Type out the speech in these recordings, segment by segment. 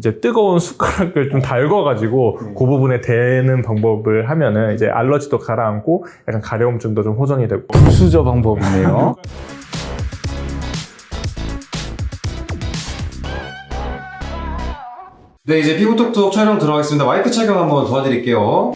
이제 뜨거운 숟가락을 좀 달궈가지고 그 부분에 대는 방법을 하면은 이제 알러지도 가라앉고 약간 가려움증도 좀 호전이 되고. 부수저 방법이네요. 네, 이제 피부톡톡 촬영 들어가겠습니다. 마이크 착용 한번 도와드릴게요.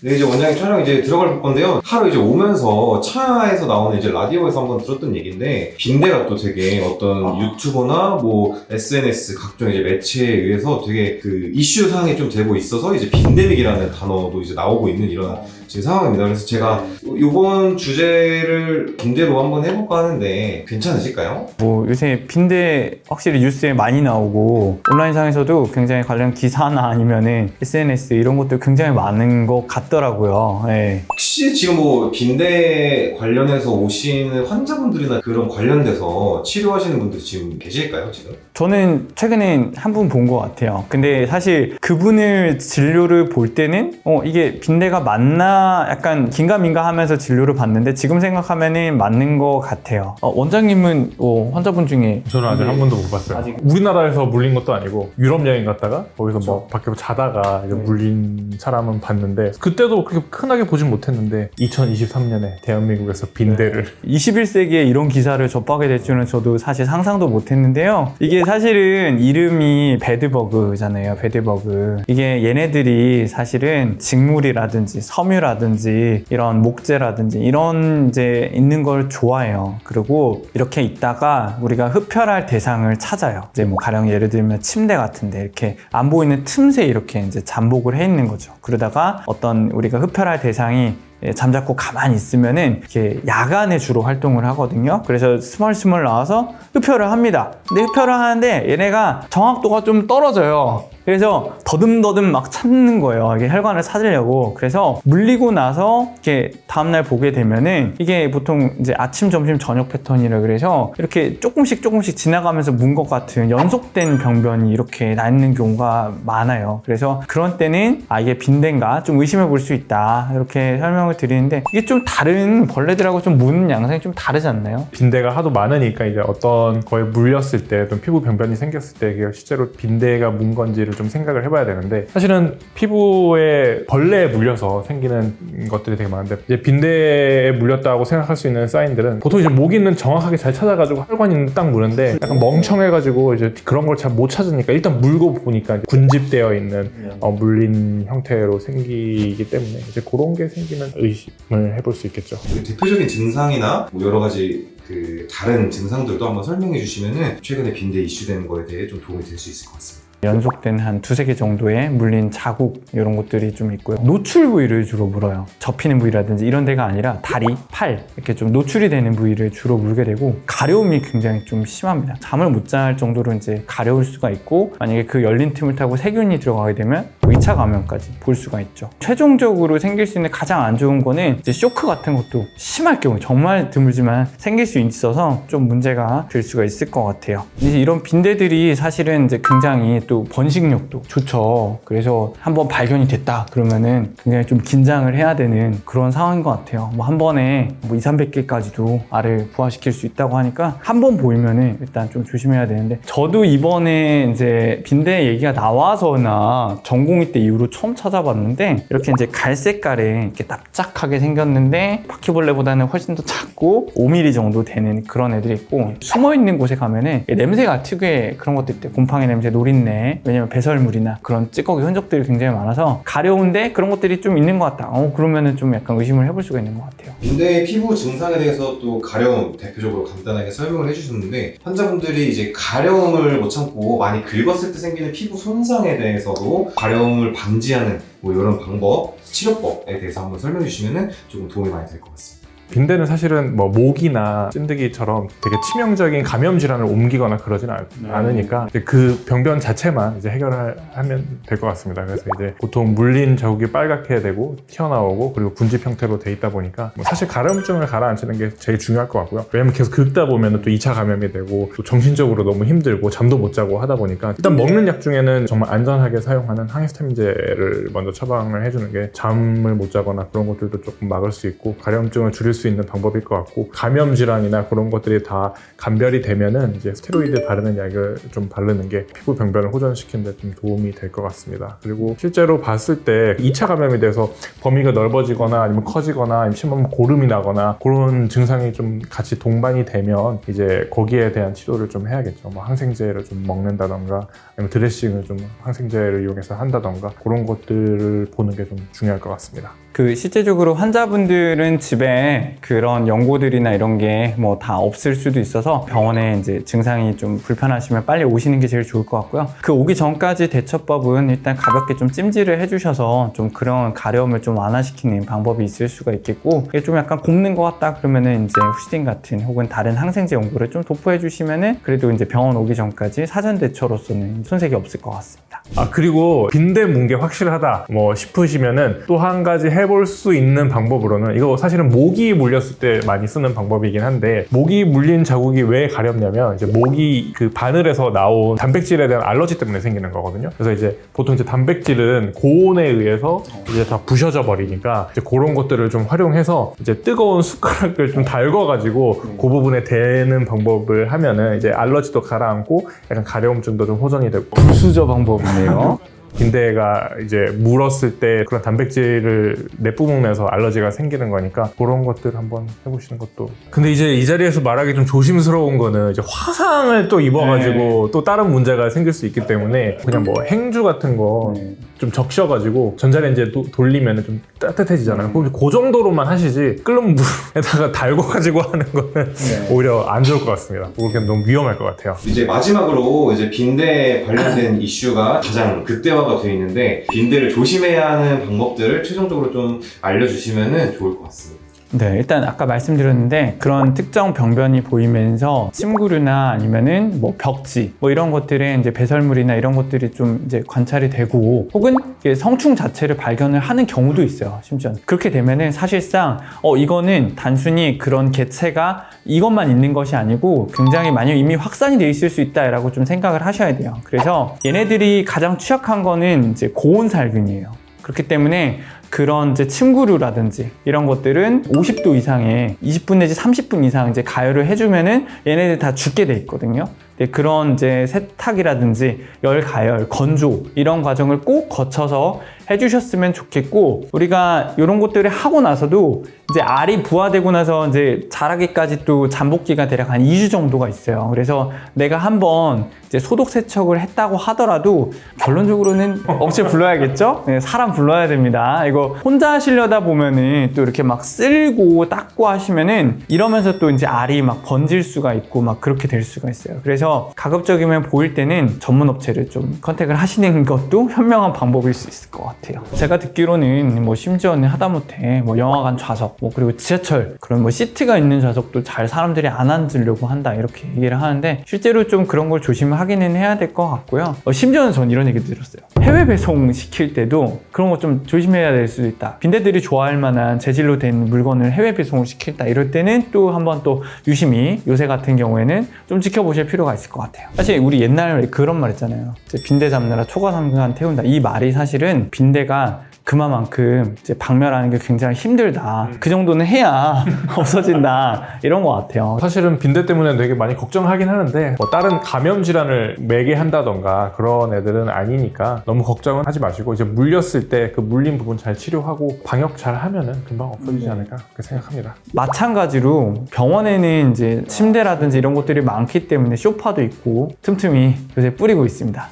네, 이제 원장님 촬영 이제 들어갈 건데요. 하루 이제 오면서 차에서 나오는 이제 라디오에서 한번 들었던 얘기인데, 빈대가 또 되게 어떤 유튜버나 뭐 SNS 각종 이제 매체에 의해서 되게 그 이슈 사항이 좀 되고 있어서 이제 빈대믹이라는 단어도 이제 나오고 있는 이런 지금 상황입니다. 그래서 제가 이번 주제를 빈대로 한번 해볼까 하는데 괜찮으실까요? 뭐 요새 빈대 확실히 뉴스에 많이 나오고 온라인상에서도 굉장히 관련 기사나 아니면은 SNS 이런 것도 굉장히 많은 것 같더라고요. 네. 혹시 지금 뭐 빈대 관련해서 오시는 환자분들이나 그런 관련돼서 치료하시는 분들 지금 계실까요, 지금? 저는 최근에 한 분 본 것 같아요. 근데 사실 그분을 진료를 볼 때는 이게 빈대가 맞나 약간 긴가민가 하면서 진료를 봤는데 지금 생각하면은 맞는 것 같아요. 원장님은 환자분 중에 저는 아직 한 번도 못 봤어요. 우리나라에서 물린 것도 아니고 유럽 여행 갔다가 거기서 뭐 밖에 자다가 이제 물린 사람은 봤는데 그때도 그렇게 흔하게 보진 못했는데 2023년에 대한민국에서 빈대를 21세기에 이런 기사를 접하게 될 줄은 저도 사실 상상도 못했는데요. 이게 사실은 이름이 배드버그잖아요. 배드버그. 이게 얘네들이 사실은 직물이라든지 섬유라든지 이런 목재라든지 이런 이제 있는 걸 좋아해요. 그리고 이렇게 있다가 우리가 흡혈할 대상을 찾아요. 이제 뭐 가령 예를 들면 침대 같은데 이렇게 안 보이는 틈새 이렇게 이제 잠복을 해 있는 거죠. 그러다가 어떤 우리가 흡혈할 대상이 잠자코 가만히 있으면은 이렇게 야간에 주로 활동을 하거든요. 그래서 스멀스멀 나와서 흡혈을 합니다. 근데 흡혈을 하는데 얘네가 정확도가 좀 떨어져요. 그래서 더듬더듬 막 찾는 거예요. 이게 혈관을 찾으려고. 그래서 물리고 나서 이렇게 다음날 보게 되면은 이게 보통 이제 아침, 점심, 저녁 패턴이라 그래서 이렇게 조금씩 지나가면서 문 것 같은 연속된 병변이 이렇게 나 있는 경우가 많아요. 그래서 그런 때는 이게 빈대인가 좀 의심해 볼 수 있다. 이렇게 설명을 드리는데 이게 좀 다른 벌레들하고 좀 무는 양상이 좀 다르지 않나요? 빈대가 하도 많으니까 이제 어떤 거에 물렸을 때 좀 피부 병변이 생겼을 때 이게 실제로 빈대가 문 건지를 좀 생각을 해봐야 되는데 사실은 피부에 벌레에 물려서 생기는 것들이 되게 많은데 이제 빈대에 물렸다고 생각할 수 있는 사인들은 보통 이제 모기는 정확하게 잘 찾아가지고 혈관 있는 딱 무는데 약간 멍청해가지고 이제 그런 걸 잘 못 찾으니까 일단 물고 보니까 이제 군집되어 있는 물린 형태로 생기기 때문에 이제 그런 게 생기면 의심을 해볼 수 있겠죠. 대표적인 증상이나 뭐 여러 가지 그 다른 증상들도 한번 설명해 주시면은 최근에 빈대 이슈되는 거에 대해 좀 도움이 될 수 있을 것 같습니다. 연속된 한 2-3개 정도의 물린 자국 이런 것들이 좀 있고요. 노출 부위를 주로 물어요. 접히는 부위라든지 이런 데가 아니라 다리, 팔 이렇게 좀 노출이 되는 부위를 주로 물게 되고 가려움이 굉장히 좀 심합니다. 잠을 못 잘 정도로 이제 가려울 수가 있고 만약에 그 열린 틈을 타고 세균이 들어가게 되면 2차 감염까지 볼 수가 있죠. 최종적으로 생길 수 있는 가장 안 좋은 거는 이제 쇼크 같은 것도 심할 경우 정말 드물지만 생길 수 있어서 좀 문제가 될 수가 있을 것 같아요. 이제 이런 빈대들이 사실은 이제 굉장히 또 번식력도 좋죠. 그래서 한번 발견이 됐다 그러면은 굉장히 좀 긴장을 해야 되는 그런 상황인 것 같아요. 뭐 한 번에 뭐 200~300개까지도 알을 부화시킬 수 있다고 하니까 한 번 보이면은 일단 좀 조심해야 되는데 저도 이번에 이제 빈대 얘기가 나와서나 전공의 때 이후로 처음 찾아봤는데 이렇게 이제 갈색깔에 이렇게 납작하게 생겼는데 바퀴벌레보다는 훨씬 더 작고 5mm 정도 되는 그런 애들이 있고 숨어 있는 곳에 가면은 냄새가 특유의 그런 것들 있대. 곰팡이 냄새, 노린내. 왜냐면 배설물이나 그런 찌꺼기 흔적들이 굉장히 많아서 가려운데 그런 것들이 좀 있는 것 같다. 그러면은 좀 약간 의심을 해볼 수가 있는 것 같아요. 빈대의 피부 증상에 대해서 또 가려움 대표적으로 간단하게 설명을 해주셨는데 환자분들이 이제 가려움을 못 참고 많이 긁었을 때 생기는 피부 손상에 대해서도 가려움을 방지하는 뭐 이런 방법, 치료법에 대해서 한번 설명해 주시면 조금 도움이 많이 될 것 같습니다. 빈대는 사실은 뭐 모기나 찐득이처럼 되게 치명적인 감염 질환을 옮기거나 그러진 않으니까 이제 그 병변 자체만 이제 해결하면 될 것 같습니다. 그래서 이제 보통 물린 자국이 빨갛게 되고 튀어나오고 그리고 군집 형태로 돼 있다 보니까 뭐 사실 가려움증을 가라앉히는 게 제일 중요할 것 같고요. 왜냐면 계속 긁다 보면 또 2차 감염이 되고 또 정신적으로 너무 힘들고 잠도 못 자고 하다 보니까 일단 먹는 약 중에는 정말 안전하게 사용하는 항히스타민제를 먼저 처방을 해주는 게 잠을 못 자거나 그런 것들도 조금 막을 수 있고 가려움증을 줄일 수 있는 방법일 것 같고, 감염 질환이나 그런 것들이 다 감별이 되면은 이제 스테로이드 바르는 약을 좀 바르는 게 피부 병변을 호전시키는 데 좀 도움이 될 것 같습니다. 그리고 실제로 봤을 때 2차 감염에 대해서 범위가 넓어지거나 아니면 커지거나 아니면 심하면 고름이 나거나 그런 증상이 좀 같이 동반이 되면 이제 거기에 대한 치료를 좀 해야겠죠. 뭐 항생제를 좀 먹는다던가 아니면 드레싱을 좀 항생제를 이용해서 한다던가 그런 것들을 보는 게 좀 중요할 것 같습니다. 그 실제적으로 환자분들은 집에 그런 연고들이나 이런 게 뭐 다 없을 수도 있어서 병원에 이제 증상이 좀 불편하시면 빨리 오시는 게 제일 좋을 것 같고요. 그 오기 전까지 대처법은 일단 가볍게 좀 찜질을 해주셔서 좀 그런 가려움을 좀 완화시키는 방법이 있을 수가 있겠고, 이게 좀 약간 곱는 것 같다 그러면은 이제 후시딘 같은 혹은 다른 항생제 연고를 좀 도포해 주시면은 그래도 이제 병원 오기 전까지 사전 대처로서는 손색이 없을 것 같습니다. 그리고 빈대 문 게 확실하다 뭐 싶으시면은 또 한 가지 해볼 수 있는 방법으로는, 이거 사실은 모기 물렸을 때 많이 쓰는 방법이긴 한데, 모기 물린 자국이 왜 가렵냐면 이제 모기 그 바늘에서 나온 단백질에 대한 알러지 때문에 생기는 거거든요. 그래서 이제 보통 이제 단백질은 고온에 의해서 이제 다 부셔져 버리니까 이제 그런 것들을 좀 활용해서 이제 뜨거운 숟가락을 좀 달궈가지고 그 부분에 대는 방법을 하면은 이제 알러지도 가라앉고 약간 가려움증도 좀 호전이 되고. 부수저 방법이네요. 빈대가 이제 물었을 때 그런 단백질을 내뿜으면서 알러지가 생기는 거니까 그런 것들 한번 해보시는 것도. 근데 이제 이 자리에서 말하기 좀 조심스러운 거는 이제 화상을 또 입어가지고 또 다른 문제가 생길 수 있기 때문에 그냥 뭐 행주 같은 거 좀 적셔가지고 전자레인지에 돌리면 좀 따뜻해지잖아요. 그 정도로만 하시지 끓는 물에다가 달궈가지고 하는 거는 오히려 안 좋을 것 같습니다. 그게 너무 위험할 것 같아요. 이제 마지막으로 이제 빈대 관련된 이슈가 가장 극대화가 되어 있는데, 빈대를 조심해야 하는 방법들을 최종적으로 좀 알려주시면 좋을 것 같습니다. 네, 일단 아까 말씀드렸는데 그런 특정 병변이 보이면서 침구류나 아니면은 뭐 벽지 뭐 이런 것들에 이제 배설물이나 이런 것들이 좀 이제 관찰이 되고, 혹은 이게 성충 자체를 발견을 하는 경우도 있어요. 심지어 그렇게 되면은 사실상 이거는 단순히 그런 개체가 이것만 있는 것이 아니고 굉장히 많이 이미 확산이 돼 있을 수 있다라고 좀 생각을 하셔야 돼요. 그래서 얘네들이 가장 취약한 거는 이제 고온 살균이에요. 그렇기 때문에 그런 이제 침구류라든지 이런 것들은 50도 이상에 20분 내지 30분 이상 이제 가열을 해주면은 얘네들 다 죽게 돼 있거든요. 그런 이제 세탁이라든지 열 가열, 건조 이런 과정을 꼭 거쳐서 해주셨으면 좋겠고, 우리가 이런 것들을 하고 나서도 이제 알이 부화되고 나서 이제 자라기까지 또 잠복기가 대략 한 2주 정도가 있어요. 그래서 내가 한번 이제 소독 세척을 했다고 하더라도 결론적으로는 업체 불러야겠죠? 네, 사람 불러야 됩니다. 이거 혼자 하시려다 보면은 또 이렇게 막 쓸고 닦고 하시면은 이러면서 또 이제 알이 막 번질 수가 있고 막 그렇게 될 수가 있어요. 그래서 가급적이면 보일 때는 전문 업체를 좀 컨택을 하시는 것도 현명한 방법일 수 있을 것 같아요. 제가 듣기로는 뭐 심지어는 하다못해 뭐 영화관 좌석, 뭐 그리고 지하철 그런 뭐 시트가 있는 좌석도 잘 사람들이 안 앉으려고 한다 이렇게 얘기를 하는데, 실제로 좀 그런 걸 조심하기는 해야 될 것 같고요. 심지어는 전 이런 얘기 들었어요. 해외 배송 시킬 때도 그런 거 좀 조심해야 될 수도 있다. 빈대들이 좋아할 만한 재질로 된 물건을 해외 배송을 시킬다 이럴 때는 또 한번 또 유심히, 요새 같은 경우에는 좀 지켜보실 필요가 있을 것 같아요. 사실 우리 옛날에 그런 말 했잖아요. 빈대 잡느라 초과삼간 태운다. 이 말이 사실은 빈대가 그만큼 이제 박멸하는 게 굉장히 힘들다. 그 정도는 해야 없어진다. 이런 것 같아요. 사실은 빈대 때문에 되게 많이 걱정하긴 하는데 뭐 다른 감염 질환을 매게 한다던가 그런 애들은 아니니까 너무 걱정은 하지 마시고, 이제 물렸을 때 그 물린 부분 잘 치료하고 방역 잘 하면은 금방 없어지지 않을까 그렇게 생각합니다. 마찬가지로 병원에는 이제 침대라든지 이런 것들이 많기 때문에 소파도 있고 틈틈이 요새 뿌리고 있습니다.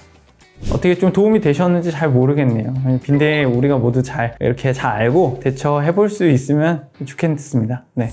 어떻게 좀 도움이 되셨는지 잘 모르겠네요. 빈대 우리가 모두 잘 이렇게 잘 알고 대처해 볼 수 있으면 좋겠습니다. 네.